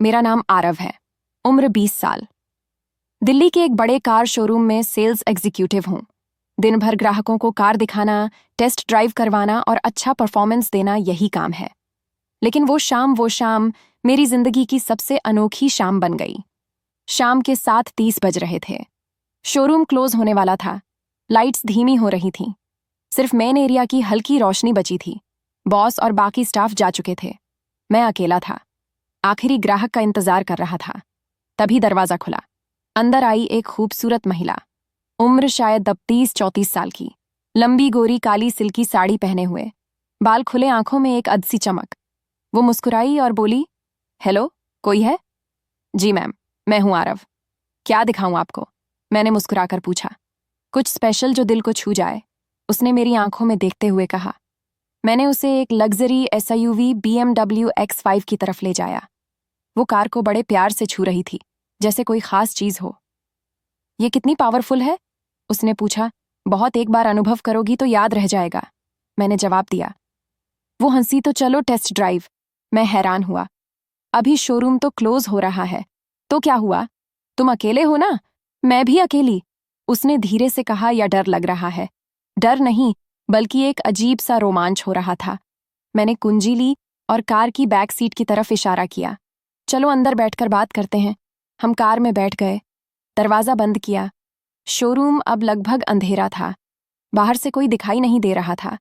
मेरा नाम आरव है। उम्र 20 साल। दिल्ली के एक बड़े कार शोरूम में सेल्स एग्जीक्यूटिव हूँ। दिन भर ग्राहकों को कार दिखाना, टेस्ट ड्राइव करवाना और अच्छा परफॉर्मेंस देना यही काम है। लेकिन वो शाम मेरी जिंदगी की सबसे अनोखी शाम बन गई। शाम के 7:30 बज रहे थे। शोरूम क्लोज होने वाला था। लाइट्स धीमी हो रही थीं। सिर्फ मेन एरिया की हल्की रोशनी बची थी। बॉस और बाकी स्टाफ जा चुके थे। मैं अकेला था। आखिरी ग्राहक का इंतजार कर रहा था। तभी दरवाजा खुला। अंदर आई एक खूबसूरत महिला। उम्र शायद 32-34 साल की। लंबी गोरी काली सिल्की साड़ी पहने हुए, बाल खुले, आंखों में एक अदसी चमक। वो मुस्कुराई और बोली, हेलो, कोई है? जी मैम, मैं हूं आरव। क्या दिखाऊं आपको? मैंने मुस्कुराकर पूछा। कुछ स्पेशल जो दिल को छू जाए, उसने मेरी आंखों में देखते हुए कहा। मैंने उसे एक लग्जरी SUV BMW X5 की तरफ ले जाया। वो कार को बड़े प्यार से छू रही थी, जैसे कोई खास चीज हो। ये कितनी पावरफुल है? उसने पूछा। बहुत, एक बार अनुभव करोगी तो याद रह जाएगा, मैंने जवाब दिया। वो हंसी। तो चलो टेस्ट ड्राइव। मैं हैरान हुआ। अभी शोरूम तो क्लोज हो रहा है। तो क्या हुआ? तुम अकेले हो ना? मैं भी अकेली, उसने धीरे से कहा। या डर लग रहा है? डर नहीं, बल्कि एक अजीब सा रोमांच हो रहा था। मैंने कुंजी ली और कार की बैक सीट की तरफ इशारा किया। चलो अंदर बैठकर बात करते हैं। हम कार में बैठ गए। दरवाजा बंद किया। शोरूम अब लगभग अंधेरा था। बाहर से कोई दिखाई नहीं दे रहा था।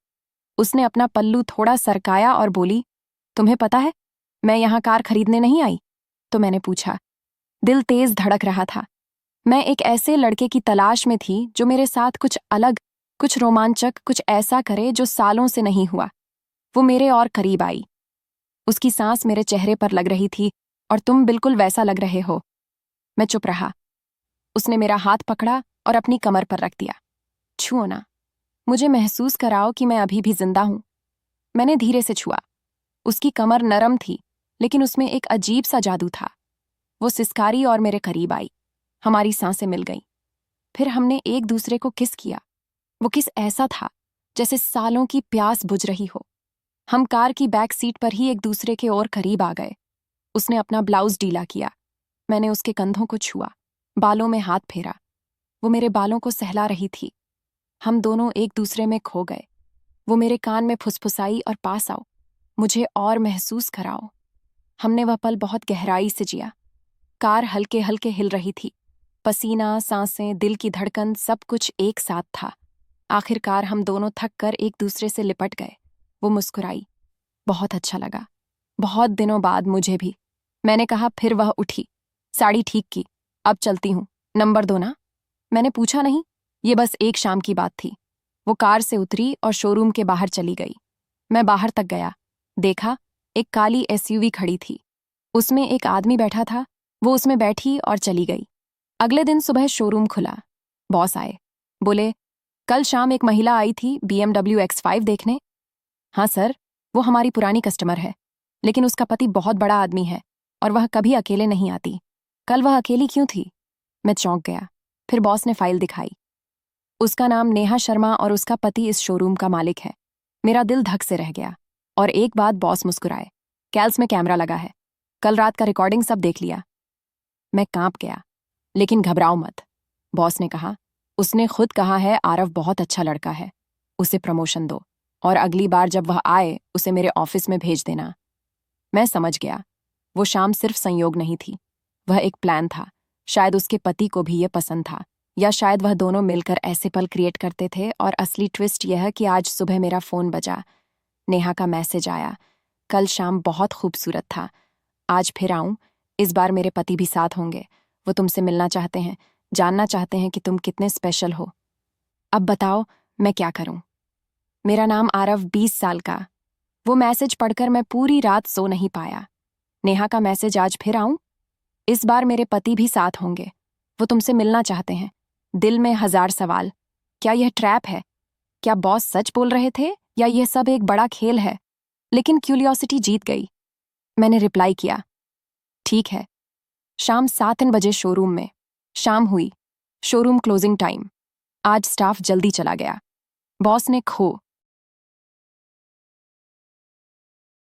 उसने अपना पल्लू थोड़ा सरकाया और बोली, तुम्हें पता है, मैं यहाँ कार खरीदने नहीं आई। तो मैंने पूछा। दिल तेज धड़क रहा था। मैं एक ऐसे लड़के की तलाश में थी जो मेरे साथ कुछ अलग, कुछ रोमांचक, कुछ ऐसा करे जो सालों से नहीं हुआ। वो मेरे और करीब आई। उसकी सांस मेरे चेहरे पर लग रही थी, और तुम बिल्कुल वैसा लग रहे हो। मैं चुप रहा। उसने मेरा हाथ पकड़ा और अपनी कमर पर रख दिया। छुओ ना, मुझे महसूस कराओ कि मैं अभी भी जिंदा हूं। मैंने धीरे से छुआ। उसकी कमर नरम थी, लेकिन उसमें एक अजीब सा जादू था। वो सिसकारी और मेरे करीब आई। हमारी सांसें मिल गईं। फिर हमने एक दूसरे को किस किया। वो किस ऐसा था जैसे सालों की प्यास बुझ रही हो। हम कार की बैक सीट पर ही एक दूसरे के और करीब आ गए। उसने अपना ब्लाउज ढीला किया। मैंने उसके कंधों को छुआ, बालों में हाथ फेरा। वो मेरे बालों को सहला रही थी। हम दोनों एक दूसरे में खो गए। वो मेरे कान में फुसफुसाई, और पास आओ, मुझे और महसूस कराओ। हमने वह पल बहुत गहराई से जिया। कार हल्के हल्के हिल रही थी। पसीना, सांसें, दिल की धड़कन, सब कुछ एक साथ था। आखिरकार हम दोनों थक कर एक दूसरे से लिपट गए। वो मुस्कुराई। बहुत अच्छा लगा, बहुत दिनों बाद मुझे भी, मैंने कहा। फिर वह उठी, साड़ी ठीक की। अब चलती हूँ, नंबर दो ना? मैंने पूछा नहीं, ये बस एक शाम की बात थी। वो कार से उतरी और शोरूम के बाहर चली गई। मैं बाहर तक गया। देखा, एक काली SUV खड़ी थी। उसमें एक आदमी बैठा था। वो उसमें बैठी और चली गई। अगले दिन सुबह शोरूम खुला। बॉस आए। बोले, कल शाम एक महिला आई थी BMW X5 देखने। हाँ सर, वो हमारी पुरानी कस्टमर है, लेकिन उसका पति बहुत बड़ा आदमी है और वह कभी अकेले नहीं आती। कल वह अकेली क्यों थी? मैं चौंक गया। फिर बॉस ने फाइल दिखाई। उसका नाम नेहा शर्मा और उसका पति इस शोरूम का मालिक है। मेरा दिल धक से रह गया। और एक बात, बॉस मुस्कुराए। कैल्स में कैमरा लगा है, कल रात का रिकॉर्डिंग सब देख लिया। मैं कांप गया। लेकिन घबराओ मत, बॉस ने कहा। उसने खुद कहा है आरव बहुत अच्छा लड़का है, उसे प्रमोशन दो, और अगली बार जब वह आए उसे मेरे ऑफिस में भेज देना। मैं समझ गया। वो शाम सिर्फ संयोग नहीं थी, वह एक प्लान था। शायद उसके पति को भी ये पसंद था, या शायद वह दोनों मिलकर ऐसे पल क्रिएट करते थे। और असली ट्विस्ट यह है कि आज सुबह मेरा फोन बजा। नेहा का मैसेज आया, कल शाम बहुत खूबसूरत था, आज फिर आऊं, इस बार मेरे पति भी साथ होंगे। वो तुमसे मिलना चाहते हैं, जानना चाहते हैं कि तुम कितने स्पेशल हो। अब बताओ मैं क्या करूं? मेरा नाम आरव, 20 साल का। वो मैसेज पढ़कर मैं पूरी रात सो नहीं पाया। नेहा का मैसेज, आज फिर आऊं, इस बार मेरे पति भी साथ होंगे। वो तुमसे मिलना चाहते हैं। दिल में 1000 सवाल। क्या यह ट्रैप है? क्या बॉस सच बोल रहे थे, या यह सब एक बड़ा खेल है? लेकिन क्यूरियोसिटी जीत गई। मैंने रिप्लाई किया, ठीक है। शाम 7 बजे शोरूम में। शाम हुई। Showroom closing time. आज स्टाफ जल्दी चला गया। बॉस ने